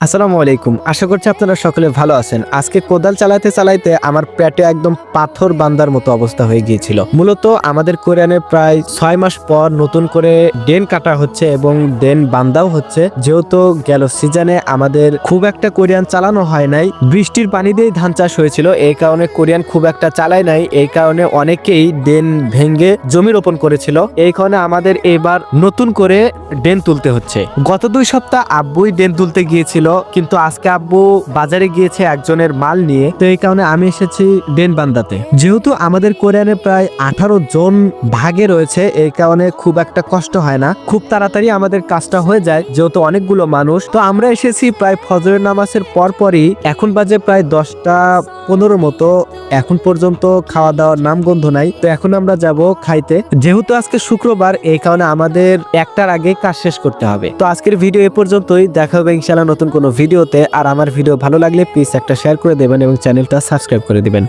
আসসালামু আলাইকুম। আশা করছি আপনারা সকলে ভালো আছেন। আজকে কোদাল চালাতে চালাইতে আমার পেটে একদম পাথর বান্দার মতো অবস্থা হয়ে গিয়েছিল। মূলত আমাদের কোরিয়ানে প্রায় 6 মাস পর নতুন করে ড্রেন কাটা হচ্ছে এবং ড্রেন বান্দাও হচ্ছে। যেহেতু গেল সিজনে আমাদের খুব একটা কোরিয়ান চালানো হয় নাই, বৃষ্টির পানি দিয়েই ধান চাষ হয়েছিল। এই কারণে কোরিয়ান খুব একটা চালায় নাই। এই কারণে অনেকেই ড্রেন ভেঙে জমি রোপণ করেছিল। এই কারণে আমাদের এবার নতুন করে ড্রেন তুলতে হচ্ছে। গত 2 সপ্তাহ আব্বুই ড্রেন তুলতে গিয়েছিল, কিন্তু আজকে আব্বু বাজারে গিয়েছে একজনের মাল নিয়ে। তো এই কারণে আমি এসেছি ড্রেন বান্দাতে। যেহেতু আমাদের কোরিয়ানে প্রায় 18 জন ভাগে রয়েছে, এই কারণে খুব একটা কষ্ট হয় না, খুব তাড়াতাড়ি আমাদের কাজটা হয়ে যায় যেহেতু অনেকগুলো মানুষ। তো আমরা এসেছি প্রায় ফজরের নামাজের পরপরই। এখন বাজে প্রায় 10টা 15 মতো। এখন পর্যন্ত খাওয়া দাওয়ার নামগন্ধ নাই। তো এখন আমরা যাব খাইতে। যেহেতু আজকে শুক্রবার, এই কারণে আমাদের একটার আগে কাজ শেষ করতে হবে। তো আজকের ভিডিও এ পর্যন্তই। দেখা হবে ইনশাআল্লাহ নতুন কোনো ভিডিওতে। আর আমার ভিডিও ভালো লাগলে প্লিজ একটা শেয়ার করে দেবেন এবং চ্যানেলটা সাবস্ক্রাইব করে দিবেন।